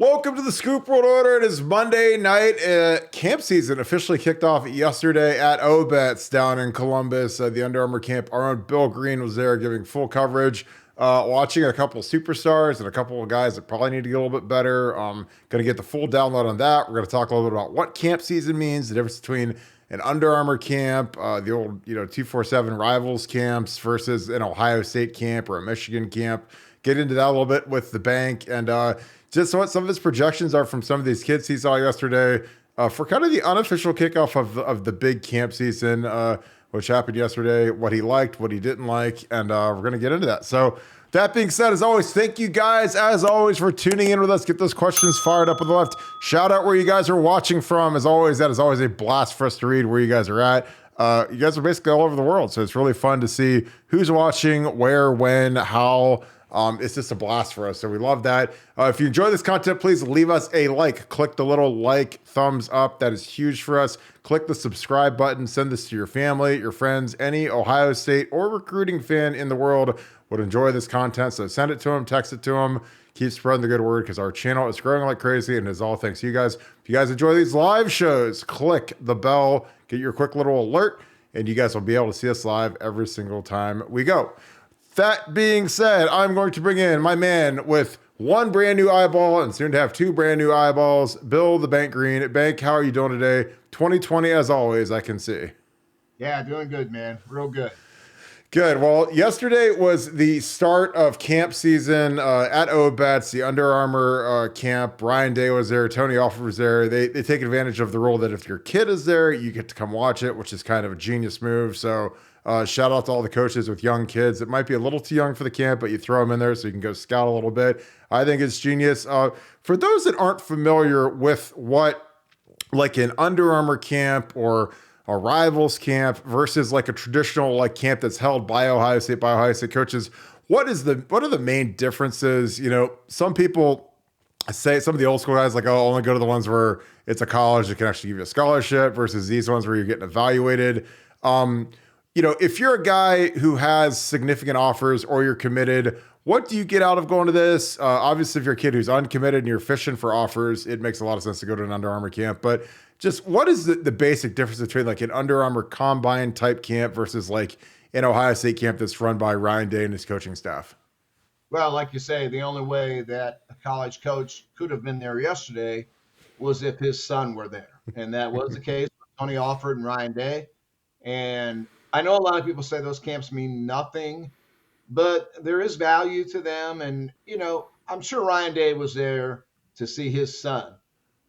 Welcome to the Scoop World Order. It is Monday night. Camp season officially kicked off yesterday at Obet's down in Columbus. The Under Armour camp. Our own Bill Greene was there giving full coverage, watching a couple of superstars and a couple of guys that probably need to get a little bit better. Going to get the full download on that. We're going to talk a little bit about what camp season means, the difference between an Under Armour camp, the old 247 rivals camps versus an Ohio State camp or a Michigan camp. Get into that a little bit with the bank and just what some of his projections are from some of these kids he saw yesterday for kind of the unofficial kickoff of the big camp season, which happened yesterday, what he liked, what he didn't like, and we're going to get into that. So that being said, as always, thank you guys, as always, for tuning in with us. Get those questions fired up on the left. Shout out where you guys are watching from. As always, that is always a blast for us to read where you guys are at. You guys are basically all over the world, so it's really fun to see who's watching, where, when, how. It's just a blast for us, so we love that. If you enjoy this content, please leave us a like. Click the little like, thumbs up. That is huge for us. Click the subscribe button. Send this to your family, your friends. Any Ohio State or recruiting fan in the world would enjoy this content, so send it to them, text it to them. Keep spreading the good word because our channel is growing like crazy, and it's all thanks to you guys. If you guys enjoy these live shows, click the bell, get your quick little alert, and you guys will be able to see us live every single time we go. That being said, I'm going to bring in my man with one brand new eyeball and soon to have two brand new eyeballs, Bill the Bank Greene. Bank, how are you doing today? 2020 as always, I can see. Yeah, doing good, man. Real good. Good. Well, yesterday was the start of camp season at Obet's, the Under Armour camp. Ryan Day was there. Tony Alford was there. They take advantage of the rule that if your kid is there, you get to come watch it, which is kind of a genius move. So shout out to all the coaches with young kids. It might be a little too young for the camp, but you throw them in there so you can go scout a little bit. I think it's genius. For those that aren't familiar with what like an Under Armour camp or a rivals camp versus like a traditional like camp that's held by Ohio State coaches, what are the main differences? Some people say, some of the old school guys like, oh, only go to the ones where it's a college that can actually give you a scholarship versus these ones where you're getting evaluated. If you're a guy who has significant offers or you're committed, what do you get out of going to this? Obviously, if you're a kid who's uncommitted and you're fishing for offers, it makes a lot of sense to go to an Under Armour camp. But just what is the basic difference between like an Under Armour combine type camp versus like an Ohio State camp that's run by Ryan Day and his coaching staff? Well, like you say, the only way that a college coach could have been there yesterday was if his son were there. And that was the case with Tony Alford and Ryan Day. And I know a lot of people say those camps mean nothing, but there is value to them. And, I'm sure Ryan Day was there to see his son,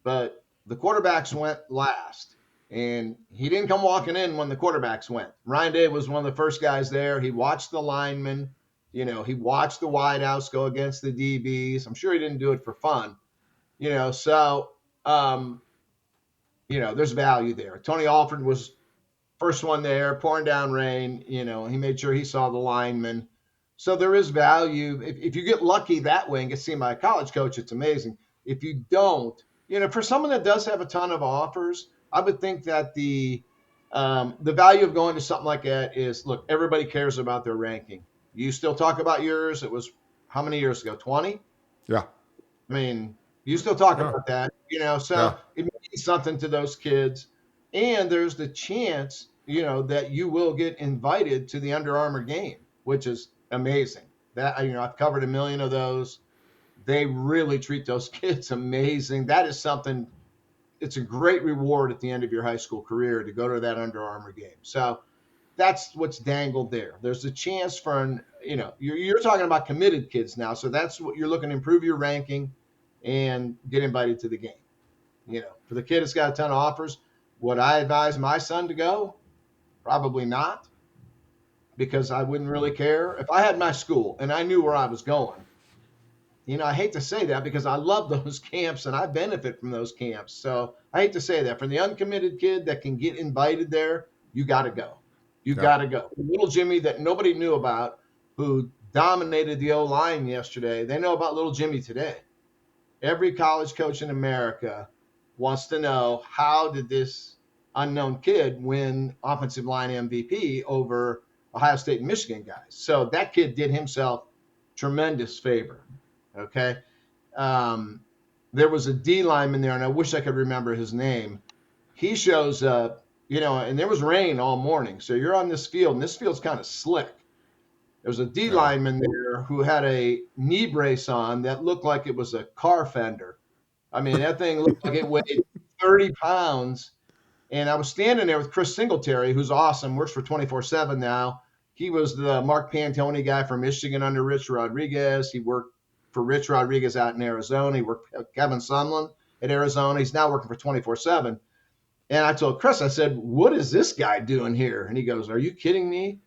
but the quarterbacks went last, and he didn't come walking in when the quarterbacks went. Ryan Day was one of the first guys there. He watched the linemen, he watched the wideouts go against the DBs. I'm sure he didn't do it for fun, so, there's value there. Tony Alford was first one there, pouring down rain. He made sure he saw the linemen. So there is value. If you get lucky that way and get seen by a college coach, it's amazing. If you don't, for someone that does have a ton of offers, I would think that the value of going to something like that is, look, everybody cares about their ranking. You still talk about yours. It was how many years ago? 20? Yeah. I mean, you still talk about that, so it means something to those kids. And there's the chance, that you will get invited to the Under Armour game, which is amazing. That, I've covered a million of those. They really treat those kids amazing. That is something, it's a great reward at the end of your high school career to go to that Under Armour game. So that's what's dangled there. There's a chance for you're talking about committed kids now. So that's what you're looking to improve your ranking and get invited to the game. For the kid that's got a ton of offers, would I advise my son to go? Probably not, because I wouldn't really care. If I had my school and I knew where I was going, I hate to say that because I love those camps and I benefit from those camps. So I hate to say that. For the uncommitted kid that can get invited there, you got to go. You got to go. Little Jimmy that nobody knew about, who dominated the O-line yesterday, they know about little Jimmy today. Every college coach in America wants to know, how did this unknown kid win offensive line MVP over Ohio State and Michigan guys? So that kid did himself tremendous favor. Okay. there was a D lineman there, and I wish I could remember his name. He shows up, and there was rain all morning. So you're on this field, and this field's kind of slick. There was a D Yeah. lineman there who had a knee brace on that looked like it was a car fender. I mean, that thing looked like it weighed 30 pounds. And I was standing there with Chris Singletary, who's awesome, works for 24/7 now. He was the Mark Pantoni guy from Michigan under Rich Rodriguez. He worked for Rich Rodriguez out in Arizona. He worked for Kevin Sumlin at Arizona. He's now working for 24/7. And I told Chris, I said, what is this guy doing here? And he goes, are you kidding me?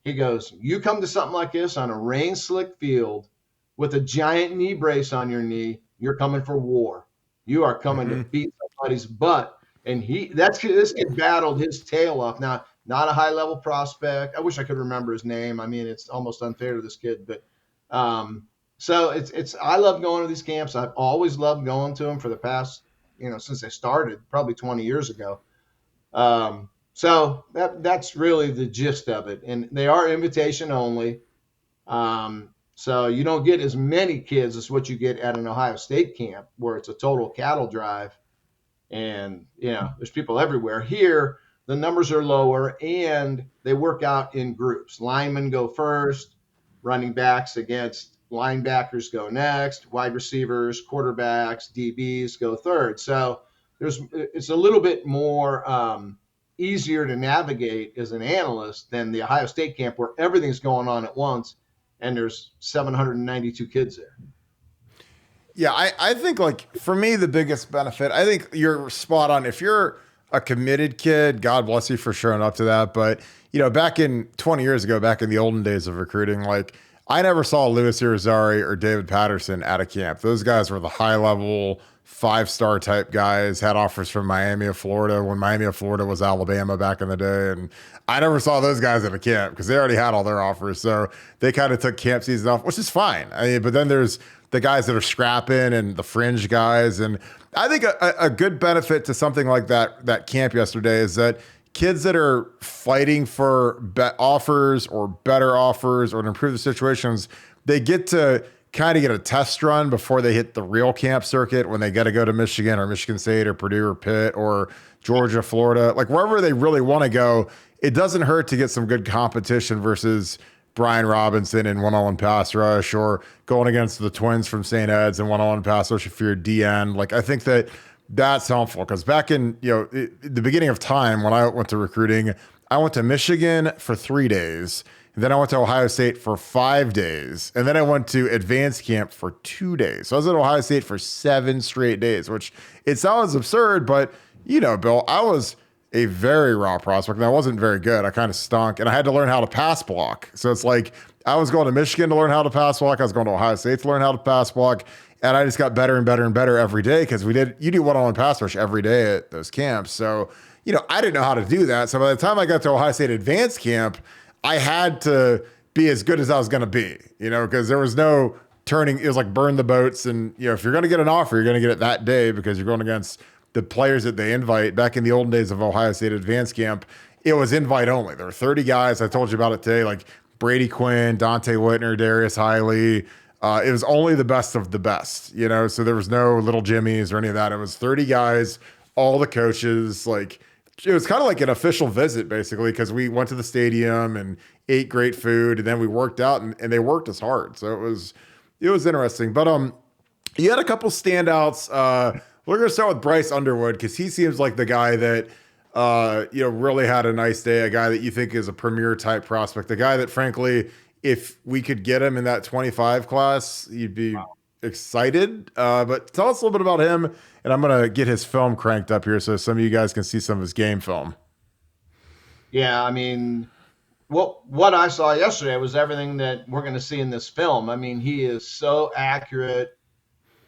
He goes, you come to something like this on a rain slick field with a giant knee brace on your knee, you're coming for war. You are coming to beat somebody's butt. And this kid battled his tail off. Now, not a high level prospect. I wish I could remember his name. I mean, it's almost unfair to this kid, but so I love going to these camps. I've always loved going to them for the past, since they started probably 20 years ago. So that's really the gist of it. And they are invitation only. So you don't get as many kids as what you get at an Ohio State camp where it's a total cattle drive. And, there's people everywhere. Here, the numbers are lower and they work out in groups. Linemen go first, running backs against linebackers go next, wide receivers, quarterbacks, DBs go third. So it's a little bit more easier to navigate as an analyst than the Ohio State camp where everything's going on at once and there's 792 kids there. Yeah, I think, like, for me, the biggest benefit, I think you're spot on. If you're a committed kid, God bless you for showing up to that. But, back in 20 years ago, back in the olden days of recruiting, like, I never saw Louis Irizarry or David Patterson at a camp. Those guys were the high-level, 5-star type guys, had offers from Miami of Florida when Miami of Florida was Alabama back in the day. And I never saw those guys at a camp because they already had all their offers. So they kind of took camp season off, which is fine. I mean, but then there's the guys that are scrapping and the fringe guys. And I think a good benefit to something like that camp yesterday is that kids that are fighting for offers or better offers or to improve the situations, they get to kind of get a test run before they hit the real camp circuit when they got to go to Michigan or Michigan State or Purdue or Pitt or Georgia, Florida, like wherever they really want to go. It doesn't hurt to get some good competition versus Brian Robinson in one-on-one pass rush or going against the Twins from St. Ed's and one-on-one pass rush if you're a DN. Like, I think that's helpful because back in, the beginning of time when I went to recruiting, I went to Michigan for 3 days. And then I went to Ohio State for 5 days. And then I went to advanced camp for 2 days. So I was at Ohio State for 7 straight days, which it sounds absurd, but Bill, I was a very raw prospect and I wasn't very good. I kind of stunk and I had to learn how to pass block. So it's like I was going to Michigan to learn how to pass block. I was going to Ohio State to learn how to pass block. And I just got better and better and better every day because you do one-on-one pass rush every day at those camps. So, I didn't know how to do that. So by the time I got to Ohio State advanced camp, I had to be as good as I was going to be, because there was no turning. It was like burn the boats. And, if you're going to get an offer, you're going to get it that day because you're going against the players that they invite. Back in the olden days of Ohio State advanced camp, it was invite only. There were 30 guys. I told you about it today, like Brady Quinn, Dante Whitner, Darius Hiley. It was only the best of the best, so there was no little Jimmies or any of that. It was 30 guys, all the coaches, like, it was kind of like an official visit, basically, because we went to the stadium and ate great food, and then we worked out, and they worked us hard. So it was interesting. But you had a couple standouts. We're going to start with Bryce Underwood because he seems like the guy that really had a nice day, a guy that you think is a premier type prospect, a guy that, frankly, if we could get him in that 25 class, you'd be excited. But tell us a little bit about him. And I'm going to get his film cranked up here so some of you guys can see some of his game film. Yeah, I mean, what I saw yesterday was everything that we're going to see in this film. I mean, he is so accurate.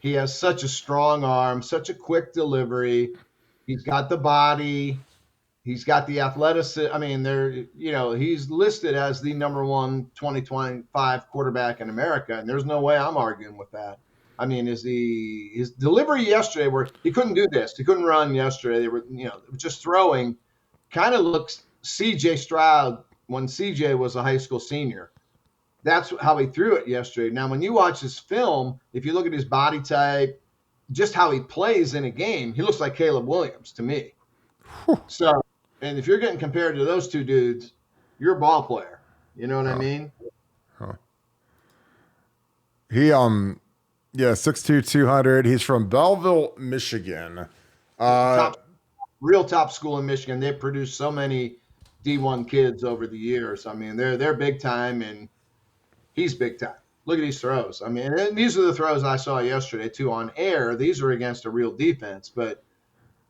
He has such a strong arm, such a quick delivery. He's got the body. He's got the athleticism. I mean, he's listed as the number 1 2025 quarterback in America, and there's no way I'm arguing with that. I mean, his delivery yesterday where he couldn't do this. He couldn't run yesterday. They were, just throwing. Kind of looks CJ Stroud when CJ was a high school senior. That's how he threw it yesterday. Now, when you watch his film, if you look at his body type, just how he plays in a game, he looks like Caleb Williams to me. So, and if you're getting compared to those two dudes, you're a ball player. You know what I Huh. mean? Huh. He yeah, 6'2", 200. He's from Belleville, Michigan. Uh Top, real top school in Michigan. They've produced so many D1 kids over the years. I mean, they're big time, and he's big time. Look at these throws. I mean, and these are the throws I saw yesterday too on air. These are against a real defense, but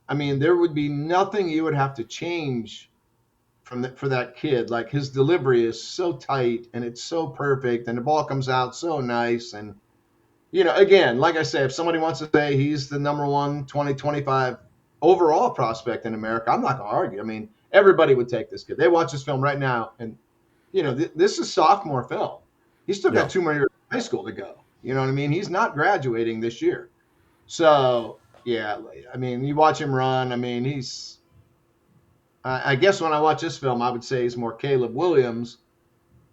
I mean, there would be nothing you would have to change for that kid. Like his delivery is so tight and it's so perfect, and the ball comes out so nice. And again, like I say, if somebody wants to say he's the number one 2025 overall prospect in America, I'm not going to argue. I mean, everybody would take this kid. They watch this film right now, and this is sophomore film. He's still got yeah. 2 more years of high school to go. You know what I mean? He's not graduating this year. So, yeah, I mean, you watch him run. I mean, I guess when I watch this film, I would say he's more Caleb Williams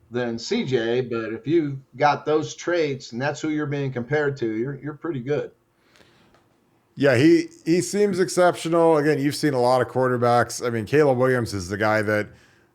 than CJ. But if you got those traits and that's who you're being compared to, you're pretty good. Yeah, he seems exceptional. Again, you've seen a lot of quarterbacks. I mean, Caleb Williams is the guy that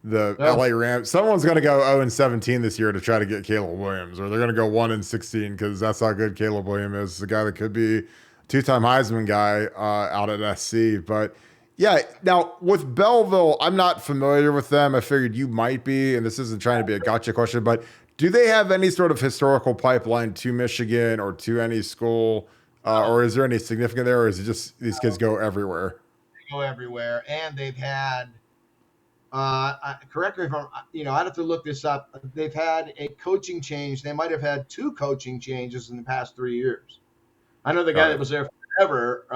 the Yeah. LA Rams. Someone's going to go 0-17 this year to try to get Caleb Williams, or they're going to go 1-16 because that's how good Caleb Williams is. The guy that could be two-time Heisman guy out at SC. But yeah, now with Belleville, I'm not familiar with them. I figured you might be, and this isn't trying to be a gotcha question, but do they have any sort of historical pipeline to Michigan or to any school? Or is there any significant there, or is it just these kids go everywhere? They go everywhere, and they've had. Correct me if I'm. I'd have to look this up. They've had a coaching change. They might have had 2 coaching changes in the past 3 years. I know the guy that Okay. was there forever.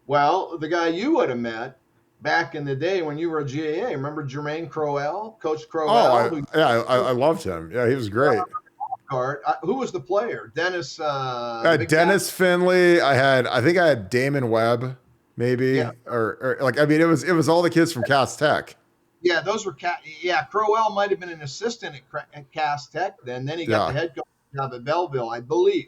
Well, the guy you would have met back in the day when you were a GAA. Remember Jermaine Crowell, Coach Oh, Crowell, who I loved him. Yeah, he was great. card. Who was the player? Dennis, the big guy. Dennis Finley. I think I had Damon Webb, Yeah, maybe, or like I mean, it was all the kids from Cass Tech. yeah, those were yeah. Crowell might have been an assistant at Cass Tech then he got the Yeah, head coach job at Belleville, I believe.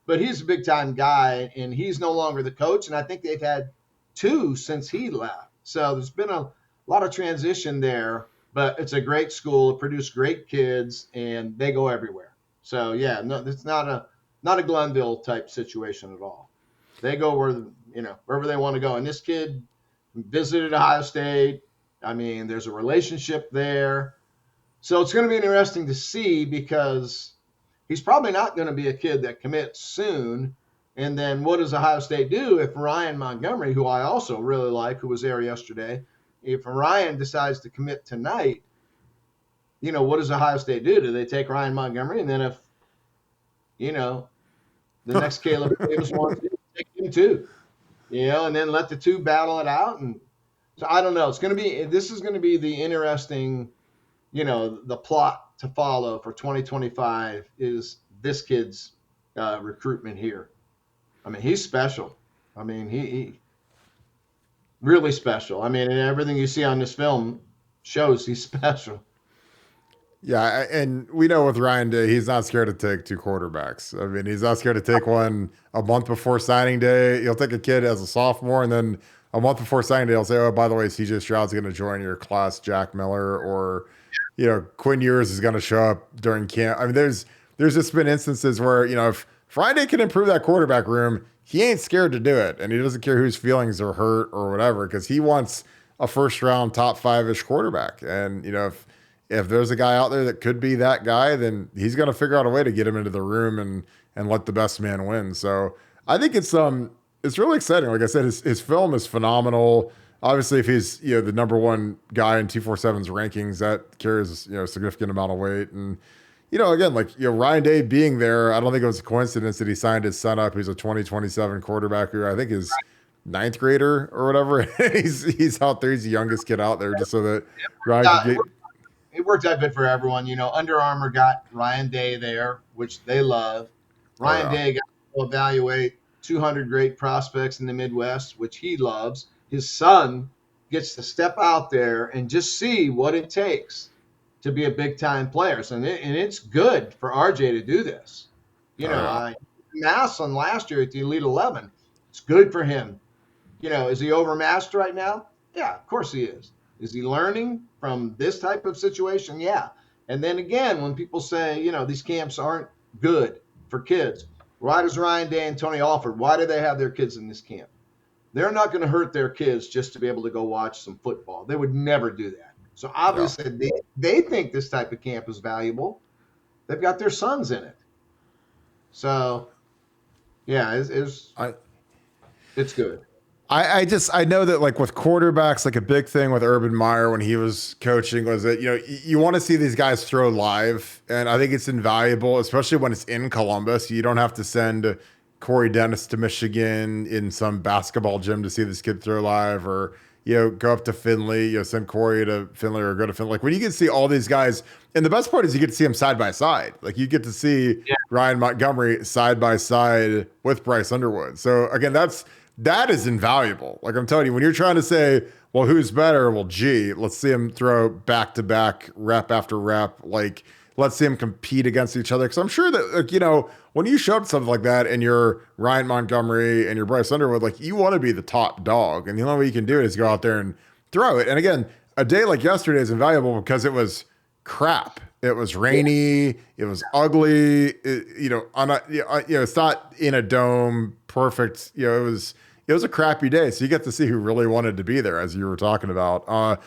But he's a big time guy, and he's no longer the coach. And I think they've had 2 since he left. So there's been a lot of transition there. But it's a great school. It produced great kids, and they go everywhere. So yeah, no, it's not a Glenville type situation at all. They go wherever they want to go. And this kid visited Ohio State. I mean, there's a relationship there. So it's going to be interesting to see because he's probably not going to be a kid that commits soon. And then what does Ohio State do if Ryan Montgomery, who I also really like, who was there yesterday, if Ryan decides to commit tonight, what does Ohio State do? Do they take Ryan Montgomery? And then if, the next Caleb Williams wants to take him too, and then let the 2 battle it out. And so I don't know. This is going to be the interesting, the plot to follow for 2025 is this kid's recruitment here. I mean, he's special. I mean, he really special. I mean, and everything you see on this film shows he's special. yeah, and we know with Ryan Day, he's not scared to take 2 quarterbacks. I mean, he's not scared to take one a month before signing day. He'll take a kid as a sophomore, and then a month before signing day, he'll say, "Oh, by the way, CJ Stroud's going to join your class, Jack Miller," or Quinn Ewers is going to show up during camp. I mean, there's just been instances where if Friday can improve that quarterback room, he ain't scared to do it, and he doesn't care whose feelings are hurt or whatever because he wants a first round top 5-ish quarterback. And if there's a guy out there that could be that guy, then he's going to figure out a way to get him into the room and let the best man win. So I think it's really exciting. Like I said, his film is phenomenal. Obviously, if he's the number one guy in 247's rankings, that carries a significant amount of weight. And again, like Ryan Day being there, I don't think it was a coincidence that he signed his son up. He's a 2027 quarterback who I think is ninth grader or whatever. he's out there. He's the youngest kid out there, just so that Ryan Yeah, can get. it worked out good for everyone. Under Armour got Ryan Day there, which they love. Oh Ryan yeah. Day got to evaluate 200 great prospects in the Midwest, which he loves. His son gets to step out there and just see what it takes to be a big time player. So, and it's good for RJ to do this. Oh yeah. Maslin last year at the Elite 11. It's good for him. Is he overmatched right now? Yeah, of course he is. Is he learning from this type of situation? Yeah. And then again, when people say, these camps aren't good for kids, why does Ryan Day and Tony Alford, why do they have their kids in this camp? They're not going to hurt their kids just to be able to go watch some football. They would never do that. So obviously they think this type of camp is valuable. They've got their sons in it. So, yeah, it's good. I know that like with quarterbacks, like a big thing with Urban Meyer when he was coaching was that, you want to see these guys throw live. And I think it's invaluable, especially when it's in Columbus. You don't have to send Corey Dennis to Michigan in some basketball gym to see this kid throw live, or, go up to Finley, send Corey to Finley or go to Finley. Like when you get to see all these guys, and the best part is you get to see them side by side. Like you get to see Ryan Montgomery side by side with Bryce Underwood. So again, that is invaluable. Like I'm telling you, when you're trying to say, well, who's better? Well, let's see him throw back to back, rep after rep. Like, let's see him compete against each other. Because I'm sure that, like, when you show up something like that and you're Ryan Montgomery and you're Bryce Underwood, like you want to be the top dog. And the only way you can do it is go out there and throw it. And again, a day like yesterday is invaluable because it was crap. It was rainy. It was ugly. It's not in a dome. Perfect. It was a crappy day. So you get to see who really wanted to be there, as you were talking about.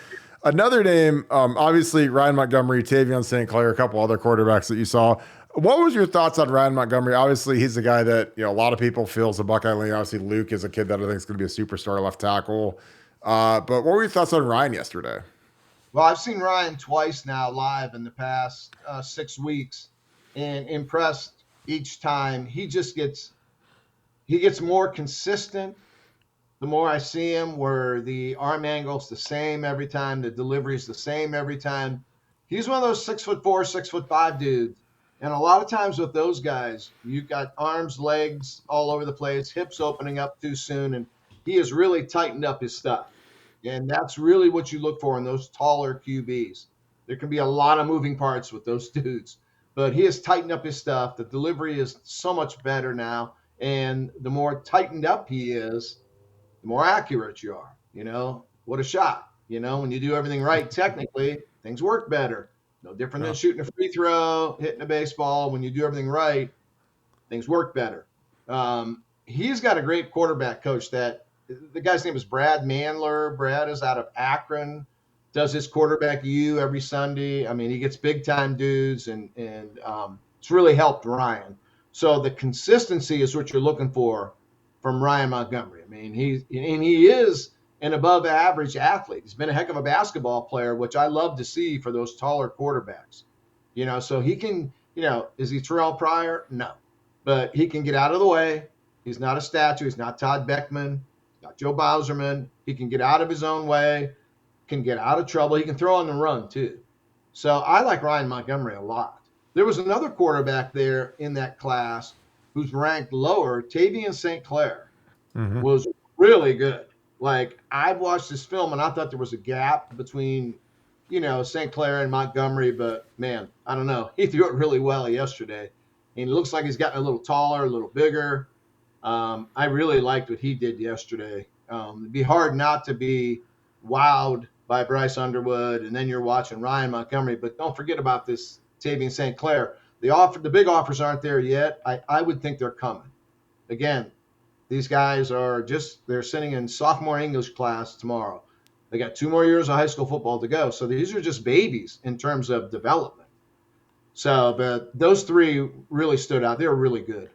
Another name, obviously Ryan Montgomery, Tavion St. Clair, a couple other quarterbacks that you saw. What was your thoughts on Ryan Montgomery? Obviously, he's a guy that a lot of people feel is a Buckeye lean. Obviously, Luke is a kid that I think is going to be a superstar left tackle. But what were your thoughts on Ryan yesterday? Well, I've seen Ryan twice now live in the past 6 weeks, and impressed each time. He gets more consistent. The more I see him, where the arm angle's the same every time, the delivery's the same every time. He's one of those 6'4", 6'5" dudes. And a lot of times with those guys, you've got arms, legs all over the place, hips opening up too soon, and he has really tightened up his stuff. And that's really what you look for in those taller QBs. There can be a lot of moving parts with those dudes, but he has tightened up his stuff. The delivery is so much better now. And the more tightened up he is, the more accurate you are. What a shot. When you do everything right, technically, things work better. No different than shooting a free throw, hitting a baseball. When you do everything right, things work better. He's got a great quarterback coach. The guy's name is Brad Mandler. Brad is out of Akron, does his quarterback U every Sunday. I mean, he gets big time dudes, and it's really helped Ryan. So the consistency is what you're looking for from Ryan Montgomery. I mean, he is an above average athlete. He's been a heck of a basketball player, which I love to see for those taller quarterbacks. So he can, is he Terrell Pryor? No. But he can get out of the way. He's not a statue. He's not Todd Beckman, not Joe Bauserman. He can get out of his own way, can get out of trouble. He can throw on the run too. So I like Ryan Montgomery a lot. There was another quarterback there in that class who's ranked lower. Tavion St. Clair was really good. Like, I watched this film and I thought there was a gap between, St. Clair and Montgomery, but man, I don't know. He threw it really well yesterday. And it looks like he's gotten a little taller, a little bigger. I really liked what he did yesterday. It'd be hard not to be wowed by Bryce Underwood, and then you're watching Ryan Montgomery. But don't forget about this Tavion St. Clair. The big offers aren't there yet. I would think they're coming. Again, these guys they're sitting in sophomore English class tomorrow. They got 2 more years of high school football to go. So these are just babies in terms of development. So, but those 3 really stood out. They were really good.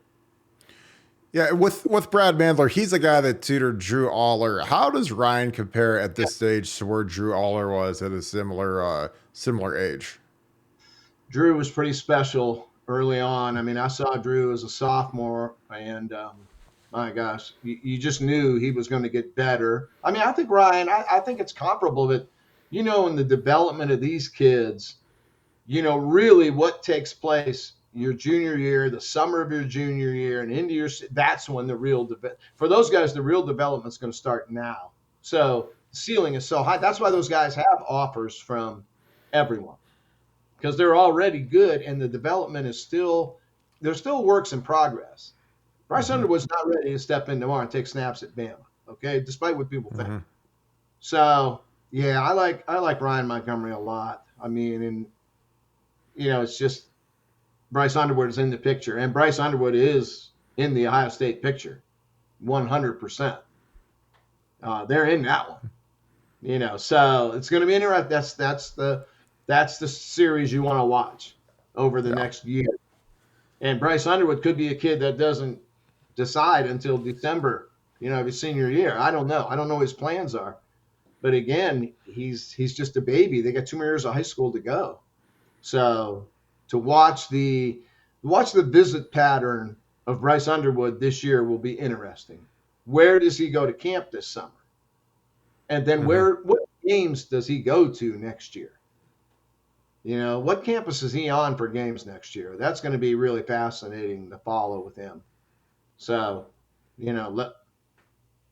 Yeah, with Brad Mandler, he's a guy that tutored Drew Aller. How does Ryan compare at this stage to where Drew Aller was at a similar age? Drew was pretty special early on. I mean, I saw Drew as a sophomore, and my gosh, you just knew he was going to get better. I mean, I think Ryan, I think it's comparable that, in the development of these kids, really what takes place your junior year, the summer of your junior year, and into that's when for those guys, the real development's going to start now. So the ceiling is so high. That's why those guys have offers from everyone, because they're already good, and the development is they're still works in progress. Bryce Underwood's not ready to step in tomorrow and take snaps at Bama, okay, despite what people think. So, yeah, I like Ryan Montgomery a lot. I mean, and, it's just Bryce Underwood is in the picture, and Bryce Underwood is in the Ohio State picture, 100%. They're in that one, so it's going to be interesting. That's the series you want to watch over the next year. And Bryce Underwood could be a kid that doesn't decide until December, of his senior year. I don't know. I don't know what his plans are. But again, he's just a baby. They got 2 more years of high school to go. So to watch the visit pattern of Bryce Underwood this year will be interesting. Where does he go to camp this summer? And then what games does he go to next year? What campus is he on for games next year? That's going to be really fascinating to follow with him. So, let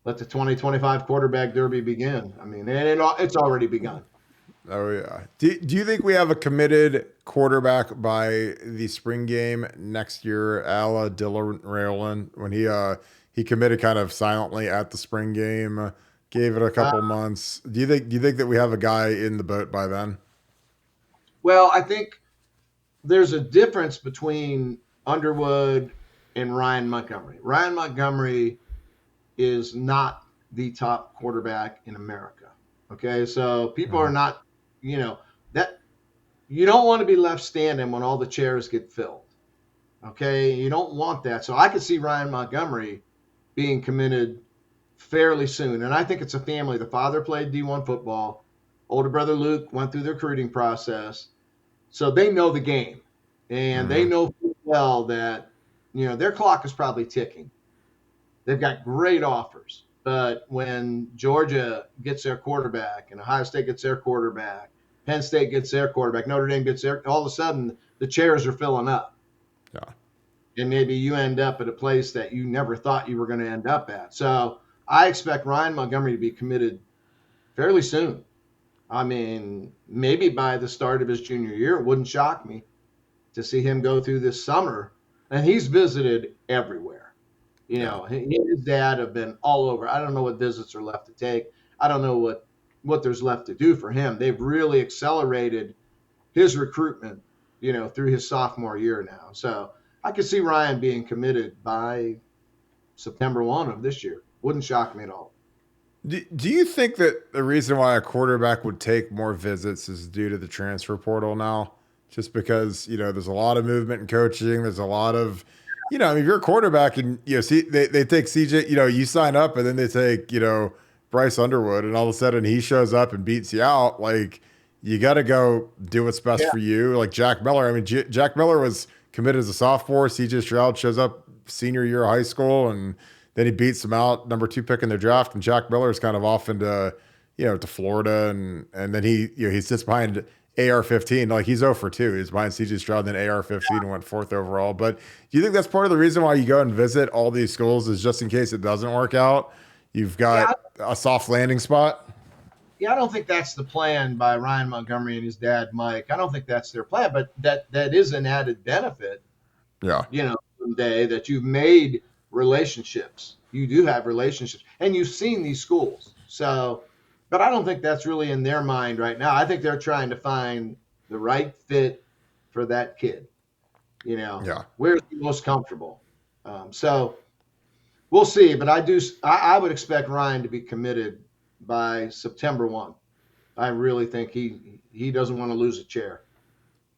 the 2025 quarterback derby begin. I mean, and it's already begun. Oh, yeah. Do you think we have a committed quarterback by the spring game next year, a la Dylan Raylan, when he committed kind of silently at the spring game, gave it a couple months? Do you think that we have a guy in the boat by then? Well, I think there's a difference between Underwood and Ryan Montgomery. Ryan Montgomery is not the top quarterback in America. Okay, so people are not, that you don't want to be left standing when all the chairs get filled. Okay, you don't want that. So I could see Ryan Montgomery being committed fairly soon, and I think it's a family. The father played D1 football. Older brother Luke went through the recruiting process, so they know the game, and they know well that their clock is probably ticking. They've got great offers, but when Georgia gets their quarterback and Ohio State gets their quarterback, Penn State gets their quarterback, Notre Dame gets their, all of a sudden the chairs are filling up. Yeah. And maybe you end up at a place that you never thought you were going to end up at. So I expect Ryan Montgomery to be committed fairly soon. I mean, maybe by the start of his junior year. It wouldn't shock me to see him go through this summer. And he's visited everywhere. He and his dad have been all over. I don't know what visits are left to take. I don't know what there's left to do for him. They've really accelerated his recruitment, through his sophomore year now. So I could see Ryan being committed by September 1 of this year. Wouldn't shock me at all. Do you think that the reason why a quarterback would take more visits is due to the transfer portal now? Just because, there's a lot of movement in coaching. There's a lot of, if you're a quarterback and, see, they take CJ, you sign up and then they take, Bryce Underwood and all of a sudden he shows up and beats you out. Like, you got to go do what's best for you. Like Jack Miller. I mean, Jack Miller was committed as a sophomore. CJ Stroud shows up senior year of high school and then he beats them out, number 2 pick in their draft. And Jack Miller is kind of off into, to Florida. And then he sits behind AR-15. Like, he's 0 for 2. He's behind CJ Stroud, then AR-15 and went 4th overall. But do you think that's part of the reason why you go and visit all these schools is just in case it doesn't work out? You've got a soft landing spot? Yeah, I don't think that's the plan by Ryan Montgomery and his dad, Mike. I don't think that's their plan, but that is an added benefit. Yeah. Someday that you've made relationships. You do have relationships, and you've seen these schools. So, but I don't think that's really in their mind right now. I think they're trying to find the right fit for that kid. Where's he most comfortable? So we'll see. But I would expect Ryan to be committed by September 1. I really think he doesn't want to lose a chair.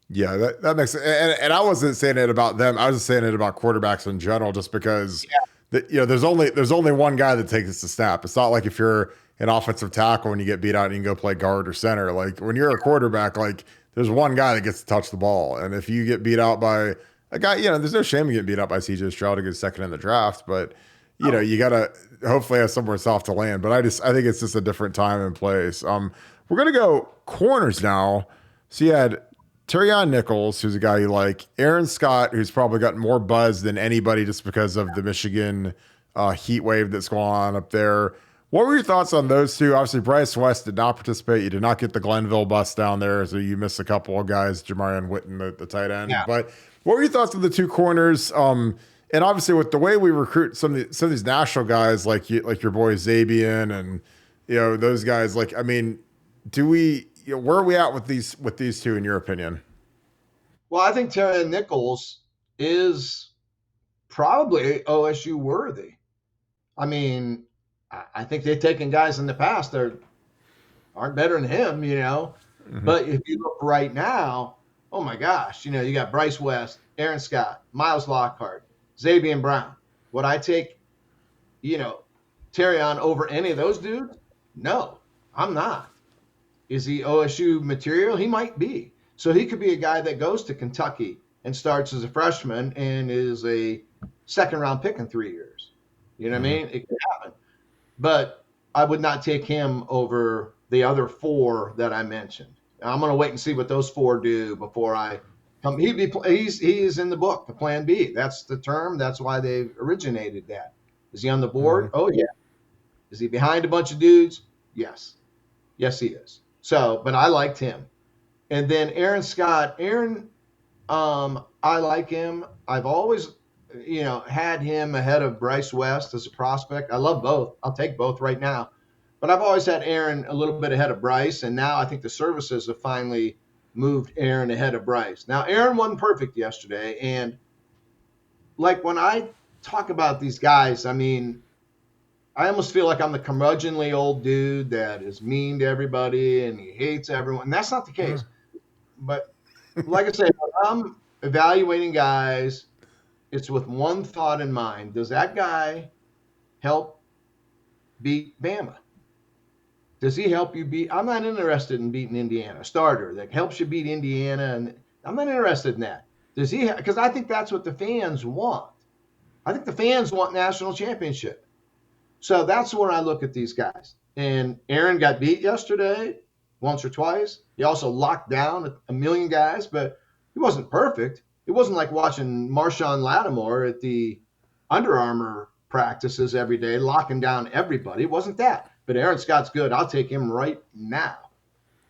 Yeah, that makes sense. And I wasn't saying it about them. I was just saying it about quarterbacks in general, just because there's only one guy that takes the snap. It's not like if you're an offensive tackle and you get beat out and you can go play guard or center. Like, when you're a quarterback, like, there's one guy that gets to touch the ball. And if you get beat out by a guy, there's no shame in getting beat out by CJ Stroud to get second in the draft, but you gotta hopefully have somewhere soft to land. But I think it's just a different time and place. We're gonna go corners now. So you had Terrion Nichols, who's a guy you like, Aaron Scott, who's probably gotten more buzz than anybody just because of the Michigan heat wave that's going on up there. What were your thoughts on those two? Obviously, Bryce West did not participate. You did not get the Glenville bus down there, so you missed a couple of guys, Jamarian Witten, the tight end. Yeah. But what were your thoughts on the two corners? And obviously, with the way we recruit some of these national guys, like like your boy Zabian, and those guys, like, I mean, do we? Where are we at with these two, in your opinion? Well, I think Terry Nichols is probably OSU worthy. I mean, I think they've taken guys in the past that aren't better than him, Hmm. But if you look right now, oh my gosh, you got Bryce West, Aaron Scott, Miles Lockhart, Xavier Brown. Would I take, you know, Terry on over any of those dudes? No, I'm not. Is he OSU material? He might be. So he could be a guy that goes to Kentucky and starts as a freshman and is a second round pick in 3 years. You know what I Hmm. mean? It could happen. But I would not take him over the other four that I mentioned. I'm going to wait and see what those four do before I come. He's in the book, the Plan B. That's the term. That's why they originated that. Is he on the board? Hmm. Oh yeah. Is he behind a bunch of dudes? Yes. Yes, he is. So, but I liked him. And then Aaron Scott. I like him. I've always, had him ahead of Bryce West as a prospect. I love both. I'll take both right now. But I've always had Aaron a little bit ahead of Bryce, and now I think the services have finally moved Aaron ahead of Bryce. Now, Aaron wasn't perfect yesterday, and like when I talk about these guys, I mean, I almost feel like I'm the curmudgeonly old dude that is mean to everybody and he hates everyone. And that's not the case. But like I said, when I'm evaluating guys, it's with one thought in mind. Does that guy help beat Bama? Does he help you beat? I'm not interested in beating Indiana. A starter that helps you beat Indiana, and I'm not interested in that. Does he? Because I think that's what the fans want. I think the fans want national championship. So that's where I look at these guys. And Aaron got beat yesterday once or twice. He also locked down a million guys, but he wasn't perfect. It wasn't like watching Marshawn Lattimore at the Under Armour practices every day, locking down everybody. It wasn't that. But Aaron Scott's good. I'll take him right now.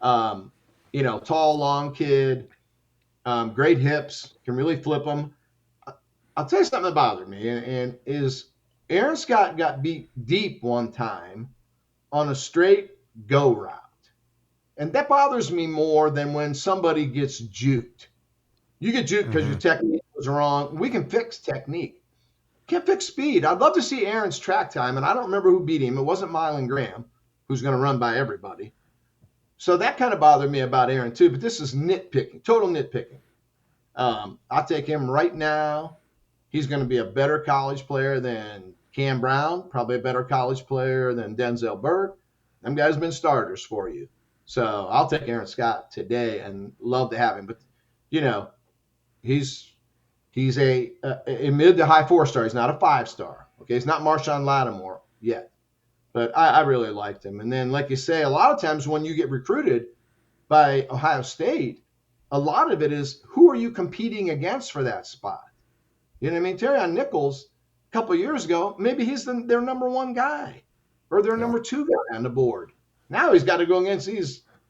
Um, tall, long kid, great hips, can really flip them. I'll tell you something that bothered me, and is Aaron Scott got beat deep one time on a straight go route. And that bothers me more than when somebody gets juked. You get juked because your Hmm. technique was wrong. We can fix technique. Can't fix speed. I'd love to see Aaron's track time, and I don't remember who beat him. It wasn't Milan Graham, who's going to run by everybody. So that kind of bothered me about Aaron too. But this is nitpicking, total nitpicking. I'll take him right now. He's going to be a better college player than Cam Brown, probably a better college player than Denzel Burke. Them guys have been starters for you. So I'll take Aaron Scott today and love to have him. But, you know, he's he's a mid to high 4 star. He's not a 5 star. Okay. He's not Marshawn Lattimore yet. But I really liked him. And then, like you say, a lot of times when you get recruited by Ohio State, a lot of it is who are you competing against for that spot? You know what I mean? Terry Nichols, a couple of years ago, maybe he's their number one guy or their Yeah. number two guy on the board. Now he's got to go against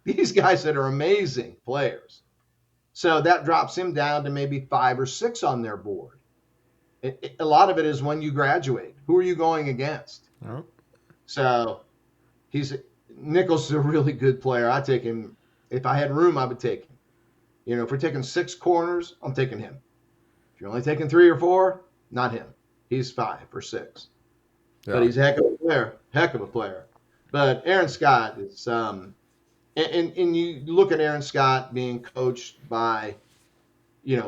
these guys that are amazing players. So that drops him down to maybe 5 or 6 on their board. A lot of it is when you graduate. Who are you going against? Oh. So he's Nichols is a really good player. I take him. If I had room, I would take him. If we're taking 6 corners, I'm taking him. If you're only taking 3 or 4, not him. He's 5 or 6. But Yeah. he's a heck of a player. But Aaron Scott is and you look at Aaron Scott being coached by,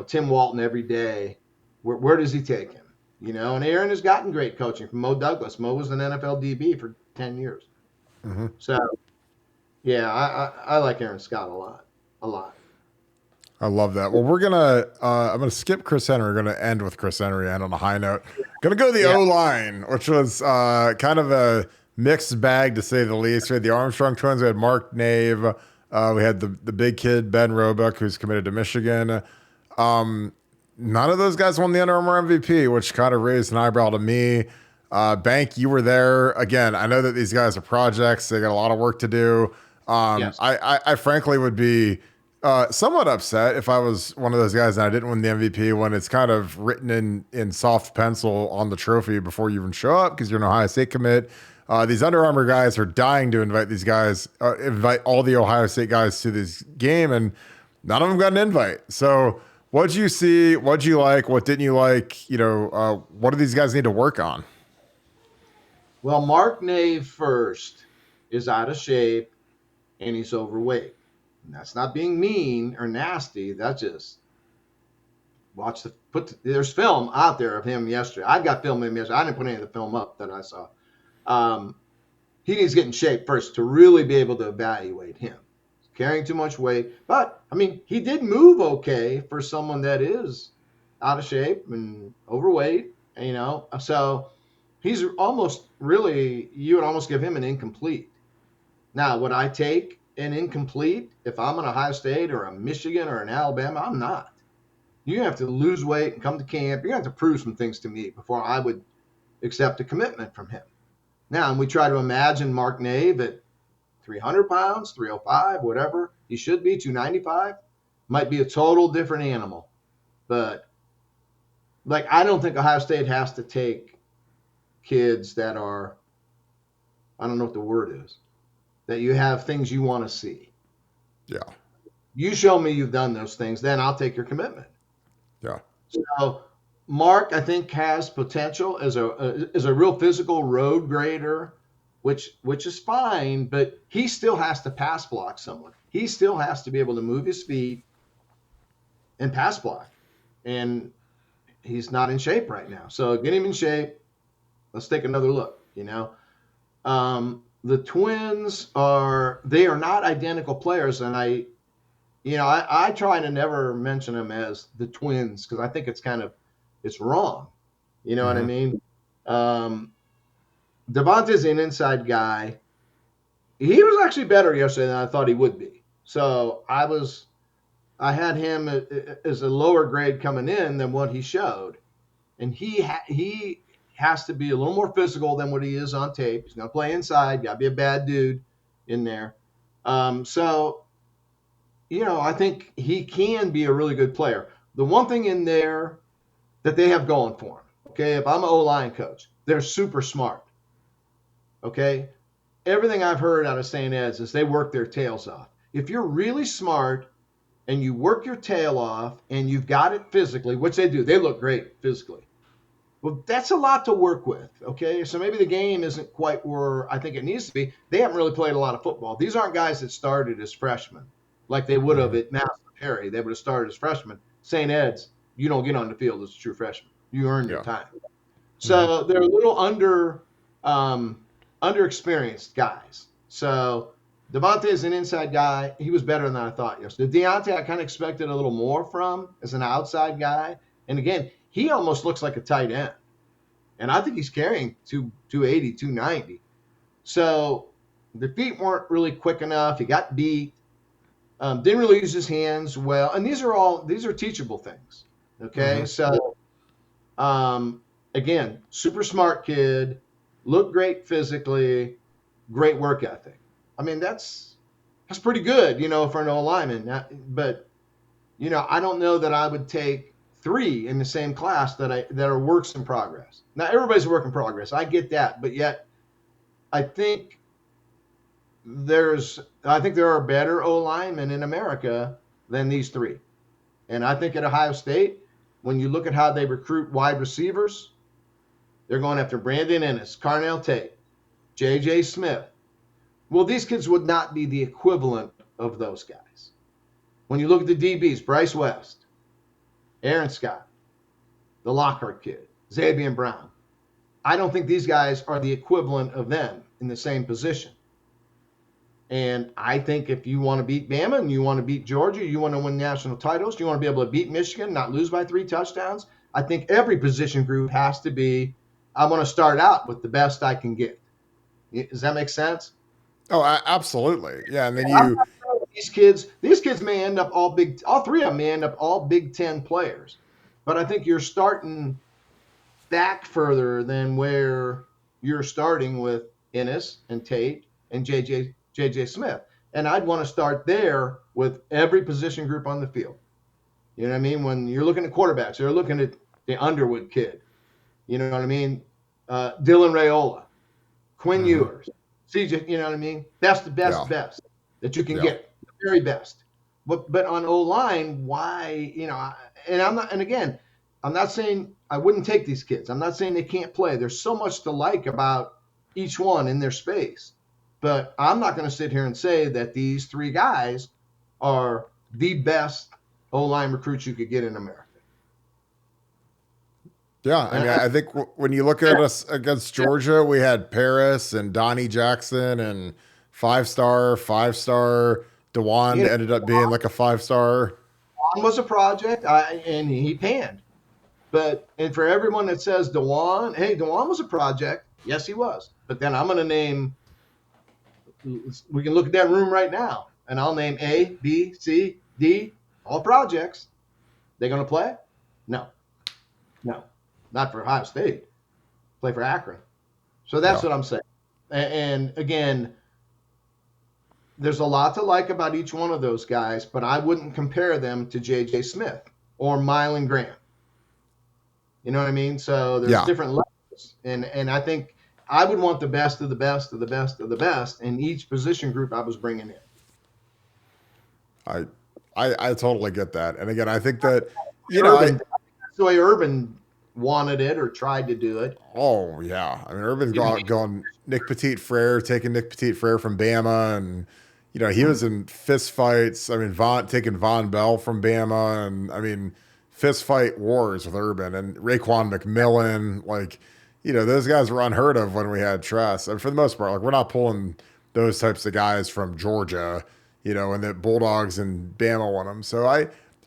Tim Walton every day. Where does he take him? And Aaron has gotten great coaching from Mo Douglas. Mo was an NFL DB for 10 years. Hmm. So yeah, I like Aaron Scott a lot. A lot. I love that. Well, I'm gonna skip Chris Henry. We're gonna end with Chris Henry and on a high note. Gonna go to the Yeah. O line, which was kind of a mixed bag to say the least. We had the Armstrong Twins. We had Mark Nave. We had the big kid Ben Roebuck, who's committed to Michigan. None of those guys won the Under Armour MVP, which kind of raised an eyebrow to me. Bank, you were there again. I know that these guys are projects; they got a lot of work to do. Yes. I frankly would be Somewhat upset if I was one of those guys and I didn't win the MVP when it's kind of written in soft pencil on the trophy before you even show up because you're an Ohio State commit. These Under Armour guys are dying to invite all the Ohio State guys to this game, and none of them got an invite. So, what'd you see? What'd you like? What didn't you like? What do these guys need to work on? Well, Mark Nave first is out of shape and he's overweight. And that's not being mean or nasty. That's just there's film out there of him yesterday. I've got film of him yesterday. I didn't put any of the film up that I saw. He needs to get in shape first to really be able to evaluate him. He's carrying too much weight. But, I mean, he did move okay for someone that is out of shape and overweight, So he's almost really, you would almost give him an incomplete. Now, would I take an incomplete if I'm an Ohio State or a Michigan or an Alabama? I'm not. You have to lose weight and come to camp. You're going to have to prove some things to me before I would accept a commitment from him. Now, and we try to imagine Mark Nave at 300 pounds, 305, whatever he should be, 295, might be a total different animal. But, I don't think Ohio State has to take kids that are, I don't know what the word is, that you have things you want to see. Yeah. You show me you've done those things, then I'll take your commitment. Yeah. So Mark, I think, has potential as a real physical road grader, which is fine, but he still has to pass block someone. He still has to be able to move his feet and pass block. And he's not in shape right now. So get him in shape. Let's take another look, The Twins are not identical players, and I try to never mention them as the Twins because I think it's wrong. You know what I mean? Devontae's an inside guy. He was actually better yesterday than I thought he would be. So I had him as a lower grade coming in than what he showed, and he has to be a little more physical than what he is on tape. He's going to play inside. Got to be a bad dude in there. I think he can be a really good player. The one thing in there that they have going for him, okay, if I'm an O-line coach, they're super smart, okay? Everything I've heard out of St. Ed's is they work their tails off. If you're really smart and you work your tail off and you've got it physically, which they do, they look great physically. Well, that's a lot to work with, okay? So maybe the game isn't quite where I think it needs to be. They haven't really played a lot of football. These aren't guys that started as freshmen like they would have at Master Perry. They would have started as freshmen. St. Ed's, you don't get on the field as a true freshman. You earn your time. So they're a little underexperienced guys. So Devontae is an inside guy. He was better than I thought yesterday. Deontay, I kind of expected a little more from as an outside guy. And again, he almost looks like a tight end. And I think he's carrying 280, 290. So the feet weren't really quick enough. He got beat. Didn't really use his hands well. And these are teachable things. Okay. So, again, super smart kid, looked great physically, great work ethic. I mean, that's pretty good, for an O-lineman. But, I don't know that I would take 3 in the same class that are works in progress. Now, everybody's a work in progress. I get that. But yet, I think there are better O-linemen in America than these 3. And I think at Ohio State, when you look at how they recruit wide receivers, they're going after Brandon Ennis, Carnell Tate, J.J. Smith. Well, these kids would not be the equivalent of those guys. When you look at the DBs, Bryce West, Aaron Scott, the Lockhart kid, Xavier Brown, I don't think these guys are the equivalent of them in the same position. And I think if you want to beat Bama and you want to beat Georgia, you want to win national titles, you want to be able to beat Michigan, not lose by 3 touchdowns, I think every position group has to be, I want to start out with the best I can get. Does that make sense? Oh, absolutely. Yeah. And then these kids may end up all 3 of them may end up all Big Ten players. But I think you're starting back further than where you're starting with Ennis and Tate and J.J. Smith. And I'd want to start there with every position group on the field. You know what I mean? When you're looking at quarterbacks, they're looking at the Underwood kid. You know what I mean? Dylan Raiola, Quinn Ewers, CJ. You know what I mean? That's the best that you can get, the very best. But on O-line, why? And I'm not. And again, I'm not saying I wouldn't take these kids. I'm not saying they can't play. There's so much to like about each one in their space. But I'm not going to sit here and say that these three guys are the best O-line recruits you could get in America. Yeah, I mean, I think when you look at us against Georgia, we had Paris and Donnie Jackson and five-star. DeWan ended up being like a 5-star. DeWan was a project, and he panned. And for everyone that says DeWan was a project, yes, he was. But then I'm going to name, we can look at that room right now, and I'll name A, B, C, D, all projects. They going to play? No. Not for Ohio State. Play for Akron. So that's what I'm saying. And again, there's a lot to like about each one of those guys, but I wouldn't compare them to J.J. Smith or Mylan Grant. You know what I mean? So there's different levels. And I think I would want the best of the best of the best of the best in each position group I was bringing in. I totally get that. And again, I think that, that's the way Urban wanted it or tried to do it. Oh, yeah. I mean, Urban's going Nick Petit-Frere, taking Nick Petit-Frere from Bama. And, he was in fist fights. I mean, taking Von Bell from Bama. And, I mean, fist fight wars with Urban. And Raekwon McMillan. Like, those guys were unheard of when we had Tress. And for the most part, like, we're not pulling those types of guys from Georgia, and the Bulldogs and Bama want them. So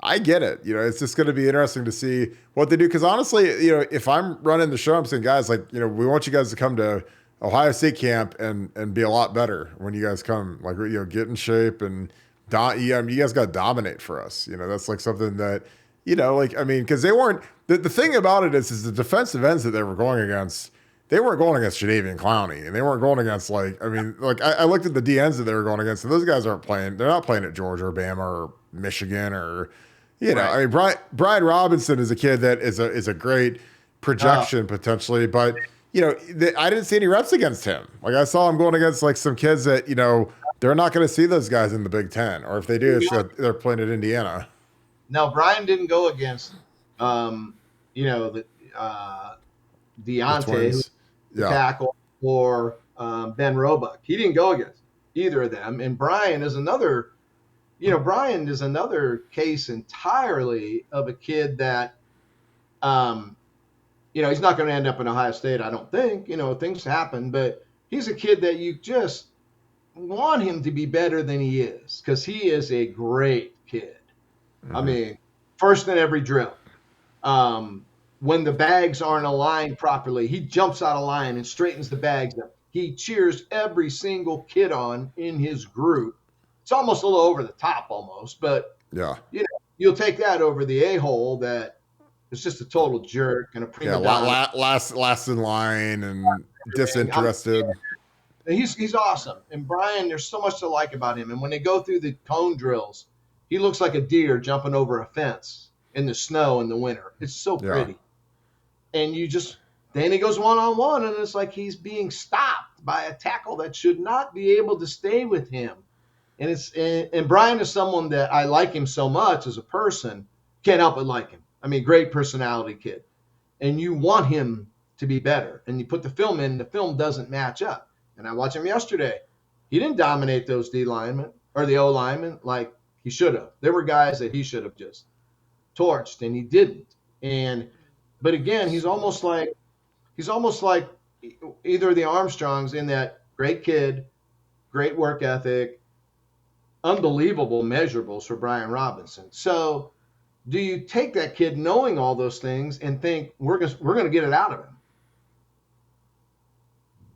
I get it. It's just going to be interesting to see what they do. Because honestly, if I'm running the show, I'm saying, guys, like, we want you guys to come to Ohio State camp and be a lot better when you guys come. Like, get in shape and you guys got to dominate for us. That's like something that, because they weren't. The thing about it is the defensive ends that they were going against. They weren't going against Jadeveon Clowney, and they weren't going against I looked at the DNs that they were going against, and those guys aren't playing. They're not playing at Georgia or Bama or Michigan or. I mean, Brian Robinson is a kid that is a great projection potentially, but I didn't see any reps against him. Like, I saw him going against like some kids that they're not going to see those guys in the Big Ten, or if they do, they're playing at Indiana. Now, Brian didn't go against, Deontay, who's tackle, or Ben Roebuck. He didn't go against either of them, and Brian is another. Brian is another case entirely of a kid that, he's not going to end up in Ohio State, I don't think. Things happen, but he's a kid that you just want him to be better than he is because he is a great kid. Mm-hmm. I mean, first in every drill. When the bags aren't aligned properly, he jumps out of line and straightens the bags up. He cheers every single kid on in his group. It's almost a little over the top almost, but you'll take that over the a-hole that is just a total jerk and a prima donna. Last in line and disinterested. He's awesome. And Brian, there's so much to like about him. And when they go through the cone drills, he looks like a deer jumping over a fence in the snow in the winter. It's so pretty. And then he goes one-on-one, and it's like he's being stopped by a tackle that should not be able to stay with him. And Brian is someone that I like him so much as a person, can't help but like him. I mean, great personality kid. And you want him to be better. And you put the film in, the film doesn't match up. And I watched him yesterday. He didn't dominate those D linemen or the O linemen like he should have. There were guys that he should have just torched, and he didn't. But again, he's almost like either of the Armstrongs in that great kid, great work ethic, unbelievable measurables for Brian Robinson. So do you take that kid knowing all those things and think we're going to get it out of him?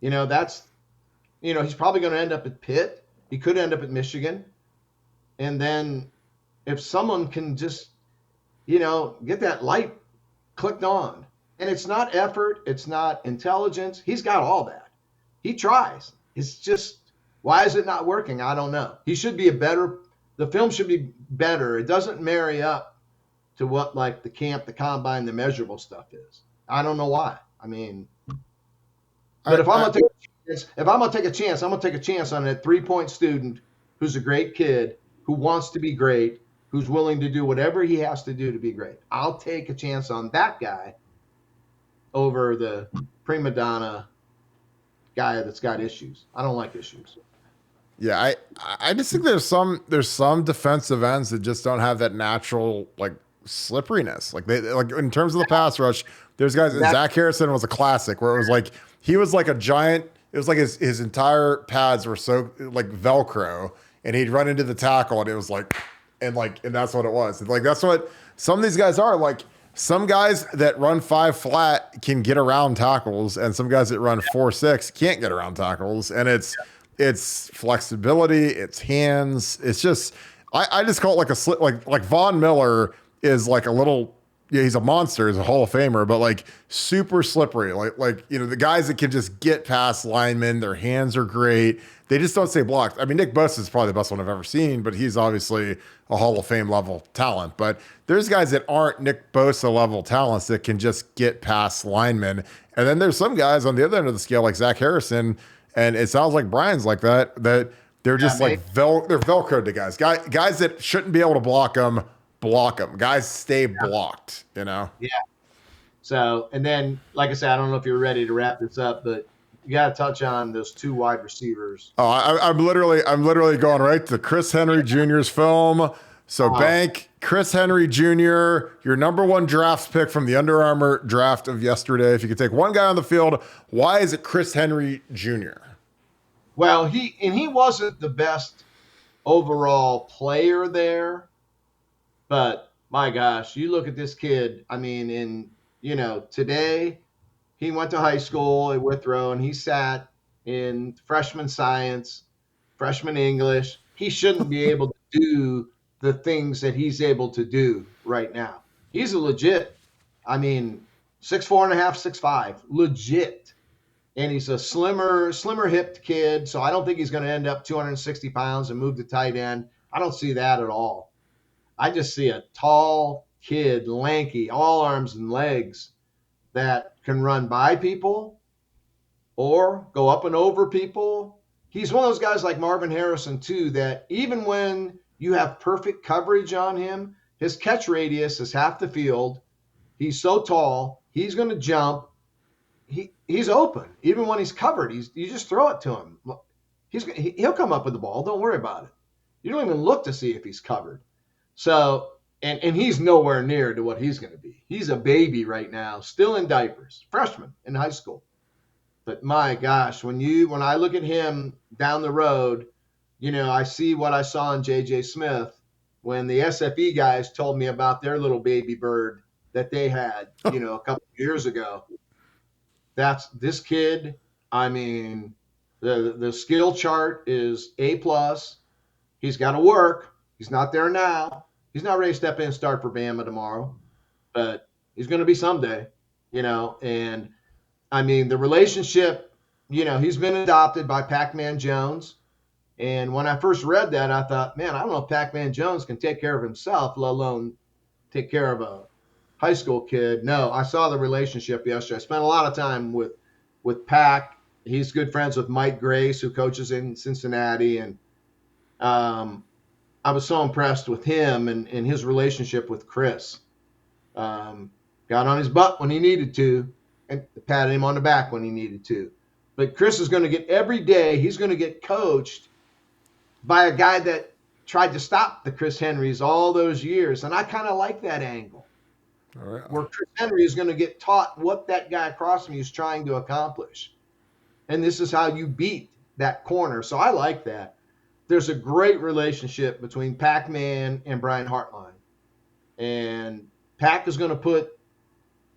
He's probably going to end up at Pitt. He could end up at Michigan. And then if someone can just, get that light clicked on, and it's not effort, it's not intelligence. He's got all that. He tries. It's just, why is it not working? I don't know. He should be a better The film should be better. It doesn't marry up to what like the camp, the combine, the measurable stuff is. I don't know why. I mean, but I, if I'm I gonna take a chance, if I'm gonna take a chance, I'm gonna take a chance on that 3-point student who's a great kid, who wants to be great, who's willing to do whatever he has to do to be great. I'll take a chance on that guy over the prima donna guy that's got issues. I don't like issues. Yeah, I just think there's some defensive ends that just don't have that natural like slipperiness. Like they like in terms of the pass rush, there's guys. That Zach Harrison was a classic where it was like he was like a giant. It was like his entire pads were so like Velcro, and he'd run into the tackle, and it was like, and that's what it was. Like that's what some of these guys are like. Some guys that run 5 flat can get around tackles, and some guys that run 4.6 can't get around tackles, and it's flexibility, it's hands. It's just I just call it like a slip. Like Von Miller is like a little. Yeah, he's a monster. He's a Hall of Famer, but like super slippery. Like the guys that can just get past linemen. Their hands are great. They just don't stay blocked. I mean, Nick Bosa is probably the best one I've ever seen, but he's obviously a Hall of Fame level talent. But there's guys that aren't Nick Bosa level talents that can just get past linemen. And then there's some guys on the other end of the scale, like Zach Harrison, and it sounds like Brian's like that they're just like they're Velcroed to guys that shouldn't be able to block them. Guys stay blocked, Yeah. So, and then, like I said, I don't know if you're ready to wrap this up, but you got to touch on those 2 wide receivers. Oh, I'm literally going right to Chris Henry Jr.'s film. So bank Chris Henry Jr., your number 1 draft pick from the Under Armour draft of yesterday. If you could take one guy on the field, why is it Chris Henry Jr.? Well, he wasn't the best overall player there, but my gosh, you look at this kid. I mean, today he went to high school at Withrow and he sat in freshman science, freshman English. He shouldn't be able to do the things that he's able to do right now. He's a legit, I mean, 6'4.5", 6'5", legit. And he's a slimmer hipped kid. So I don't think he's going to end up 260 pounds and move to tight end. I don't see that at all. I just see a tall kid, lanky, all arms and legs that can run by people or go up and over people. He's one of those guys like Marvin Harrison too, that even when you have perfect coverage on him, his catch radius is half the field. He's so tall. He's going to jump. He's open. Even when he's covered, you just throw it to him. He'll come up with the ball. Don't worry about it. You don't even look to see if he's covered. So, and he's nowhere near to what he's going to be. He's a baby right now, still in diapers, freshman in high school. But my gosh, when I look at him down the road, I see what I saw in J.J. Smith when the SFE guys told me about their little baby bird that they had, a couple of years ago. That's this kid. I mean, the skill chart is A+. He's got to work. He's not there now. He's not ready to step in and start for Bama tomorrow, but he's going to be someday, and I mean, the relationship, he's been adopted by Pac-Man Jones. And when I first read that, I thought, man, I don't know if Pac-Man Jones can take care of himself, let alone take care of a high school kid. No, I saw the relationship yesterday. I spent a lot of time with Pac. He's good friends with Mike Grace, who coaches in Cincinnati. And I was so impressed with him and his relationship with Chris. Got on his butt when he needed to and patted him on the back when he needed to. But Chris is going to get every day, he's going to get coached by a guy that tried to stop the Chris Henrys all those years. And I kind of like that angle. All right. Where Chris Henry is going to get taught what that guy across from you is trying to accomplish. And this is how you beat that corner. So I like that. There's a great relationship between Pac-Man and Brian Hartline. And Pac is going to put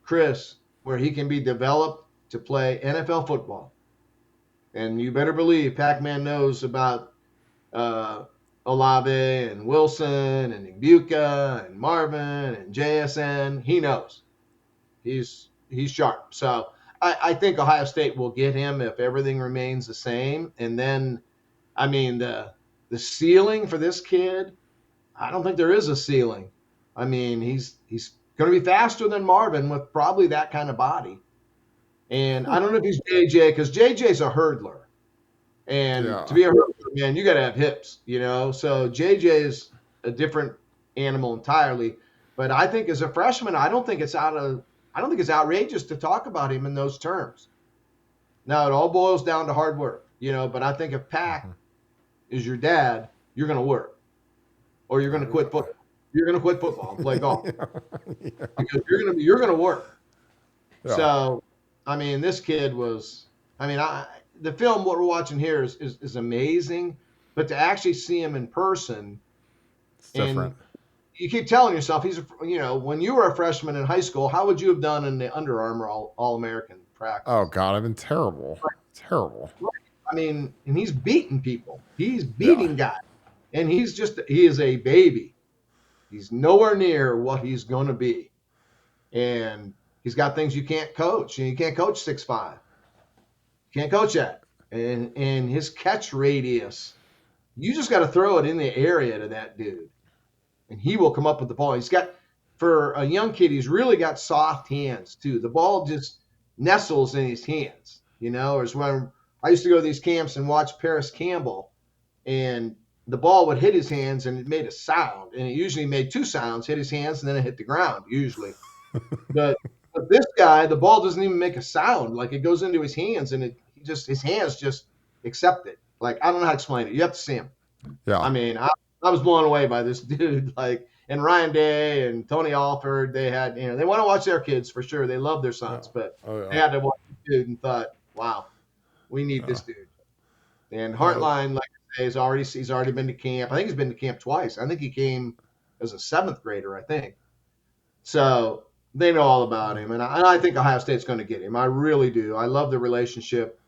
Chris where he can be developed to play NFL football. And you better believe Pac-Man knows about Olave and Wilson and Ibuka and Marvin and JSN. He knows. He's sharp. So I think Ohio State will get him if everything remains the same. And then, I mean, the ceiling for this kid, I don't think there is a ceiling. I mean, he's going to be faster than Marvin with probably that kind of body. And I don't know if he's JJ, because JJ's a hurdler. And to Yeah. be a hurdler, man, you got to have hips, you know? So JJ is a different animal entirely. But I think as a freshman, I don't think it's outrageous to talk about him in those terms. Now, it all boils down to hard work, you know, but I think if Pack is your dad, you're going to work, or you're going to quit football. You're going to quit football and play golf because you're going to work. Yeah. So, I mean, this kid was. I mean, the film what we're watching here is amazing, but to actually see him in person, It's and different. you keep telling yourself when you were a freshman in high school, how would you have done in the Under Armour All American Oh practice? God, I've been terrible. Terrible. I mean, and he's beating people. He's Yeah. beating guys, and he is a baby. He's nowhere near what he's going to be. And he's got things you can't coach. And you can't coach 6'5". You can't coach that. And his catch radius, you just got to throw it in the area to that dude. And he will come up with the ball. For a young kid, he's really got soft hands too. The ball just nestles in his hands, you know. Or when I used to go to these camps and watch Paris Campbell, and the ball would hit his hands and it made a sound, and it usually made two sounds: hit his hands and then it hit the ground usually. But this guy, the ball doesn't even make a sound. Like, it goes into his hands, and his hands just accept it. Like, I don't know how to explain it. You have to see him. Yeah. I mean, I was blown away by this dude. Like, and Ryan Day and Tony Alford, they want to watch their kids for sure. They love their sons, but Oh they yeah. had to watch this dude and thought, wow, we need Yeah. this dude. And Uh, Hartline, like I say, he's already been to camp. I think he's been to camp twice. I think he came as a seventh grader, I think. So they know all about him, and I think Ohio State's going to get him. I really do. I love the relationship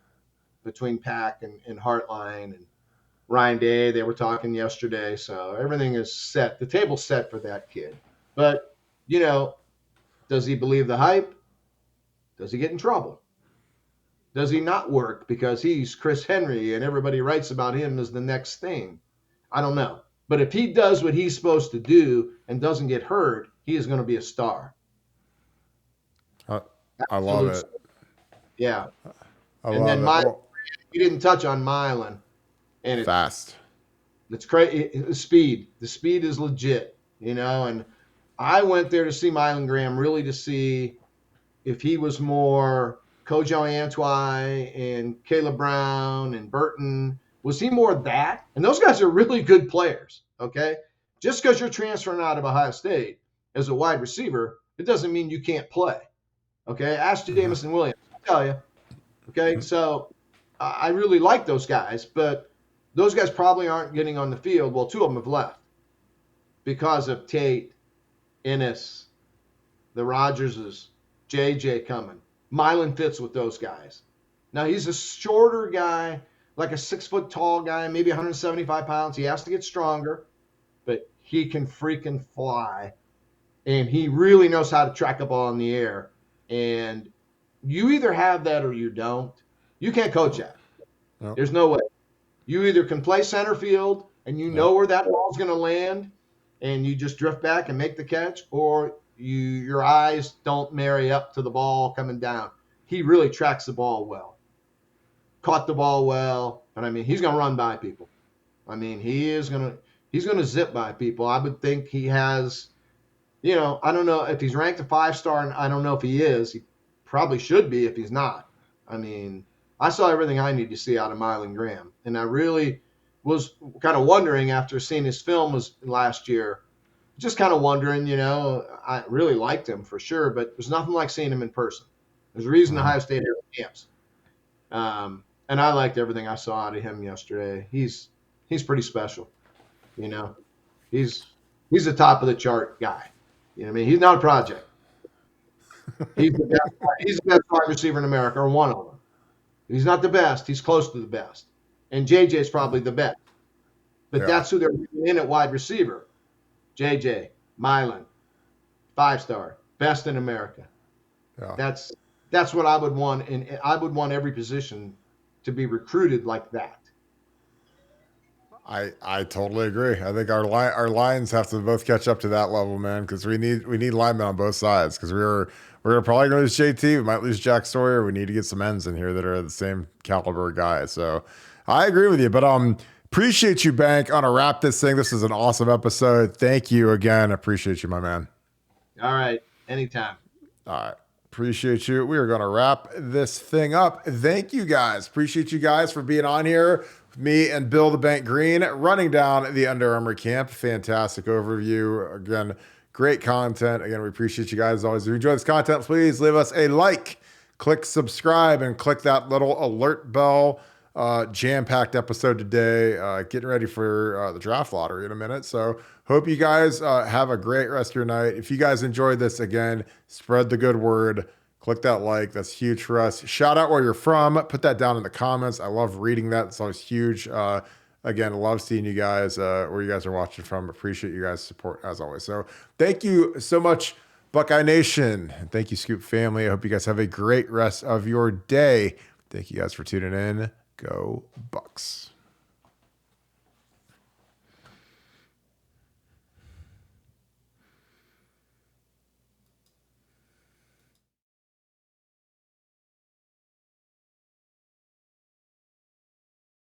between Pack and Hartline and Ryan Day. They were talking yesterday, so everything is set. The table's set for that kid. But, does he believe the hype? Does he get in trouble? Does he not work because he's Chris Henry and everybody writes about him as the next thing? I don't know. But if he does what he's supposed to do and doesn't get hurt, he is going to be a star. I, I love Absolute. it. Yeah. I And love then it. Well, you didn't touch on Milan, and fast. it's crazy. The speed is legit, and I went there to see Milan Graham, really to see if he was more Kojo Antwi and Caleb Brown and Burton. Was he more that? And those guys are really good players, okay? Just because you're transferring out of Ohio State as a wide receiver, it doesn't mean you can't play, okay? Ask Mhm. Jamison Williams, I'll tell you, okay? So I really like those guys, but those guys probably aren't getting on the field. Well, two of them have left because of Tate, Ennis, the Rogerses, JJ coming. Milan fits with those guys. Now, he's a shorter guy, like a 6 foot tall guy, maybe 175 pounds. He has to get stronger, but he can freaking fly. And he really knows how to track a ball in the air. And you either have that or you don't. You can't coach that. Yep. There's no way. You either can play center field and you Yep. know where that ball's going to land and you just drift back and make the catch, or your eyes don't marry up to the ball coming down. He really tracks the ball well, caught the ball well, and I mean, he's going to run by people. I mean, he's going to zip by people. I would think he has, I don't know if he's ranked a 5-star, and I don't know if he is. He probably should be if he's not. I mean, I saw everything I need to see out of Milan Graham, and I really was kind of wondering after seeing his film was last year, just kind of wondering, I really liked him for sure, but there's nothing like seeing him in person. There's a reason Mhm. Ohio State has camps. And I liked everything I saw out of him yesterday. He's pretty special, you know. He's he's the top of the chart guy. You know what I mean? He's not a project. He's the best wide receiver in America, or one of them. He's not the best. He's close to the best. And JJ is probably the best. But Yeah. that's who they're in at wide receiver. JJ, Milan, 5-star, best in America. Yeah. That's what I would want, and I would want every position to be recruited like that. I totally agree. I think our lines have to both catch up to that level, man, because we need linemen on both sides because we're probably going to lose JT. We might lose Jack Sawyer. We need to get some ends in here that are the same caliber guys. So I agree with you, but appreciate you, Bank. On to wrap this thing. This is an awesome episode. Thank you again. Appreciate you, my man. All right, anytime. All right. Appreciate you. We are going to wrap this thing up. Thank you guys. Appreciate you guys for being on here. Me and Bill the Bank Greene running down the Under Armour camp. Fantastic overview. Again, great content. Again, we appreciate you guys as always. If you enjoy this content, please leave us a like, click subscribe, and click that little alert bell. Jam-packed episode today. Getting ready for the draft lottery in a minute. So hope you guys have a great rest of your night. If you guys enjoyed this, again, spread the good word. Click that like. That's huge for us. Shout out where you're from. Put that down in the comments. I love reading that. It's always huge. Again, love seeing you guys where you guys are watching from. Appreciate you guys' support as always. So thank you so much, Buckeye Nation. And thank you, Scoop family. I hope you guys have a great rest of your day. Thank you guys for tuning in. Go Bucks.